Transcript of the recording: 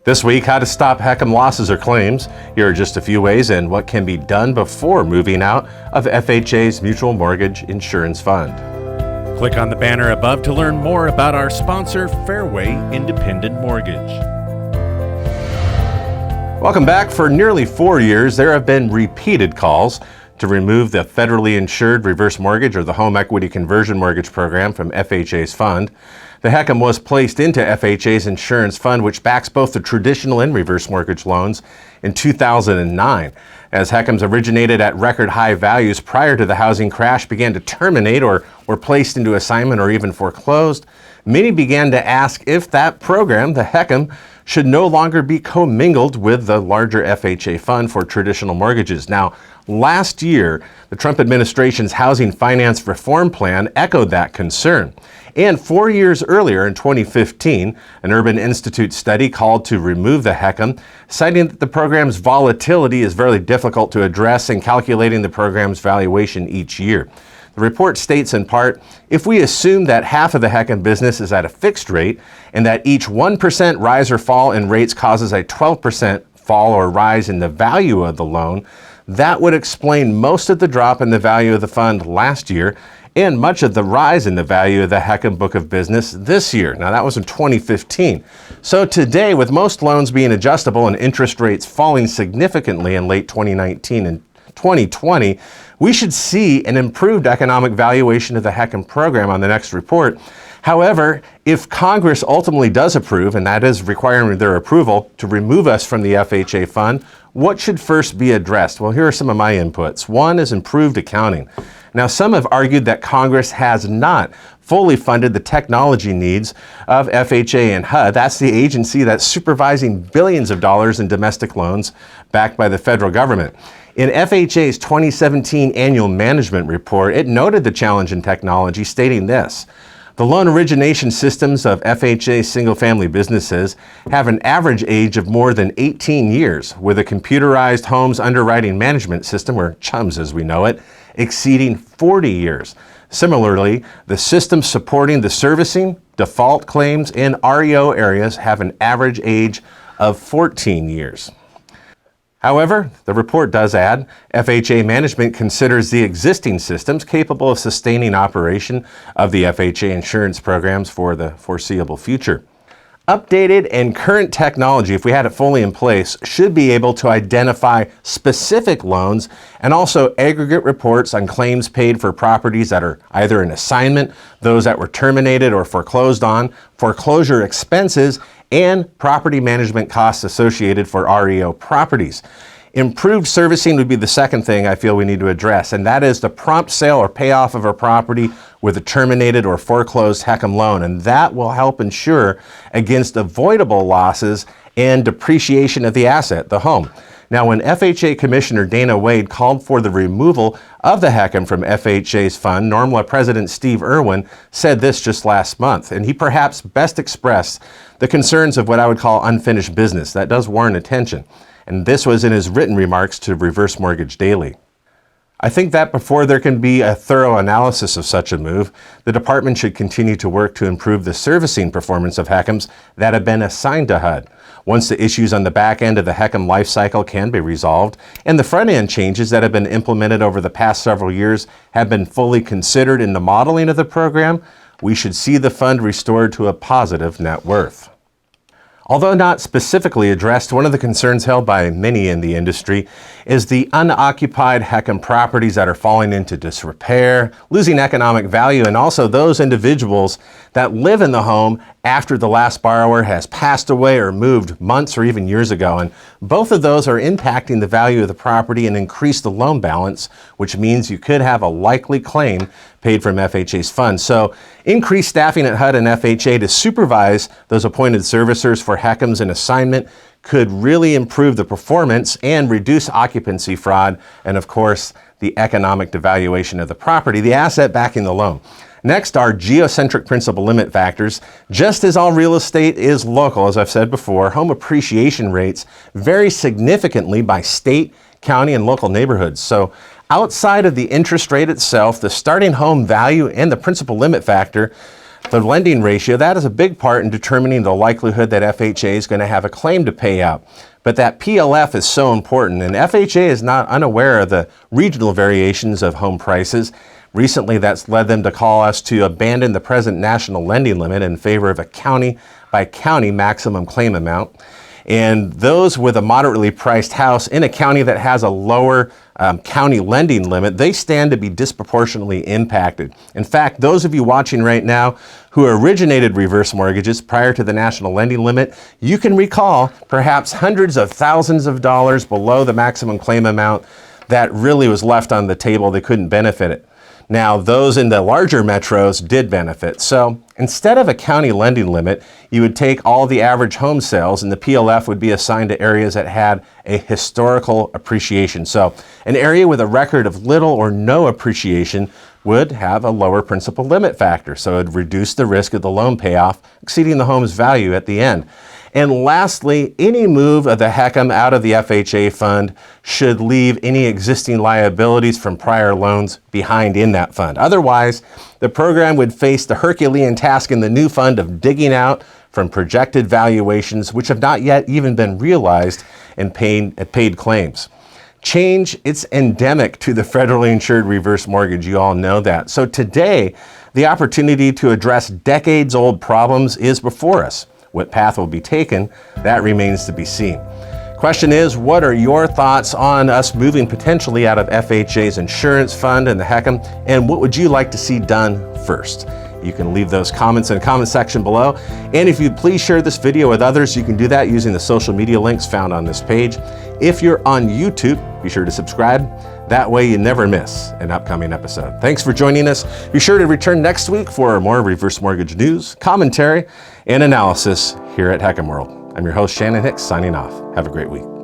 This week, how to stop HECM losses or claims. Here are just a few ways and what can be done before moving out of FHA's Mutual Mortgage Insurance Fund. Click on the banner above to learn more about our sponsor, Fairway Independent Mortgage. Welcome back. For nearly 4 years, there have been repeated calls to remove the federally insured reverse mortgage or the home equity conversion mortgage program from FHA's fund. The HECM was placed into FHA's insurance fund, which backs both the traditional and reverse mortgage loans, in 2009. As HECMs originated at record high values prior to the housing crash began to terminate or were placed into assignment or even foreclosed, many began to ask if that program, the HECM, should no longer be commingled with the larger FHA fund for traditional mortgages. Now, last year, the Trump administration's housing finance reform plan echoed that concern. And 4 years earlier, in 2015, an Urban Institute study called to remove the HECM, citing that the program's volatility is very difficult to address in calculating the program's valuation each year. The report states in part, if we assume that half of the HECM business is at a fixed rate and that each 1% rise or fall in rates causes a 12% fall or rise in the value of the loan, that would explain most of the drop in the value of the fund last year and much of the rise in the value of the HECM book of business this year. Now, that was in 2015. So today, with most loans being adjustable and interest rates falling significantly in late 2019 and 2020, we should see an improved economic valuation of the HECM program on the next report. However, if Congress ultimately does approve, and that is requiring their approval to remove us from the FHA fund, what should first be addressed? Well, here are some of my inputs. One is improved accounting. Now, some have argued that Congress has not fully funded the technology needs of FHA and HUD. That's the agency that's supervising billions of dollars in domestic loans backed by the federal government. In FHA's 2017 annual management report, it noted the challenge in technology, stating this: the loan origination systems of FHA's single-family businesses have an average age of more than 18 years, with a computerized homes underwriting management system, or CHUMS as we know it, exceeding 40 years. Similarly, the systems supporting the servicing, default claims, and REO areas have an average age of 14 years. However, the report does add, FHA management considers the existing systems capable of sustaining operation of the FHA insurance programs for the foreseeable future. Updated and current technology, if we had it fully in place, should be able to identify specific loans and also aggregate reports on claims paid for properties that are either in assignment, those that were terminated or foreclosed on, foreclosure expenses, and property management costs associated for REO properties. Improved servicing would be the second thing I feel we need to address, and that is the prompt sale or payoff of a property with a terminated or foreclosed HECM loan, and that will help ensure against avoidable losses and depreciation of the asset, the home. Now, when FHA Commissioner Dana Wade called for the removal of the HECM from FHA's fund, NORMLA President Steve Irwin said this just last month, and he perhaps best expressed the concerns of what I would call unfinished business. That does warrant attention. And this was in his written remarks to Reverse Mortgage Daily. I think that before there can be a thorough analysis of such a move, the department should continue to work to improve the servicing performance of HECMs that have been assigned to HUD. Once the issues on the back end of the HECM life cycle can be resolved, and the front end changes that have been implemented over the past several years have been fully considered in the modeling of the program, we should see the fund restored to a positive net worth. Although not specifically addressed, one of the concerns held by many in the industry is the unoccupied HECM properties that are falling into disrepair, losing economic value, and also those individuals that live in the home after the last borrower has passed away or moved months or even years ago. And both of those are impacting the value of the property and increase the loan balance, which means you could have a likely claim paid from FHA's fund. So increased staffing at HUD and FHA to supervise those appointed servicers for HECMs in assignment could really improve the performance and reduce occupancy fraud and, of course, the economic devaluation of the property, the asset backing the loan. Next are geocentric principal limit factors. Just as all real estate is local, as I've said before, home appreciation rates vary significantly by state, county, and local neighborhoods. So outside of the interest rate itself, the starting home value and the principal limit factor The lending ratio, that is a big part in determining the likelihood that FHA is going to have a claim to pay out. But that PLF is so important, and FHA is not unaware of the regional variations of home prices. Recently, that's led them to call us to abandon the present national lending limit in favor of a county-by-county maximum claim amount. And those with a moderately priced house in a county that has a lower county lending limit, they stand to be disproportionately impacted. In fact, those of you watching right now who originated reverse mortgages prior to the national lending limit, you can recall perhaps hundreds of thousands of dollars below the maximum claim amount that really was left on the table. They couldn't benefit it. Now, those in the larger metros did benefit. So instead of a county lending limit, you would take all the average home sales and the PLF would be assigned to areas that had a historical appreciation. So an area with a record of little or no appreciation would have a lower principal limit factor. So it would reduce the risk of the loan payoff exceeding the home's value at the end. And lastly, any move of the HECM out of the FHA fund should leave any existing liabilities from prior loans behind in that fund. Otherwise, the program would face the Herculean task in the new fund of digging out from projected valuations which have not yet even been realized and paid claims. Change, it's endemic to the federally insured reverse mortgage. You all know that. So today, the opportunity to address decades-old problems is before us. What path will be taken, that remains to be seen. Question is, what are your thoughts on us moving potentially out of FHA's insurance fund and the HECM, and what would you like to see done first? You can leave those comments in the comment section below. And if you'd please share this video with others, you can do that using the social media links found on this page. If you're on YouTube, be sure to subscribe. That way you never miss an upcoming episode. Thanks for joining us. Be sure to return next week for more reverse mortgage news, commentary, and analysis here at HECM World. I'm your host, Shannon Hicks, signing off. Have a great week.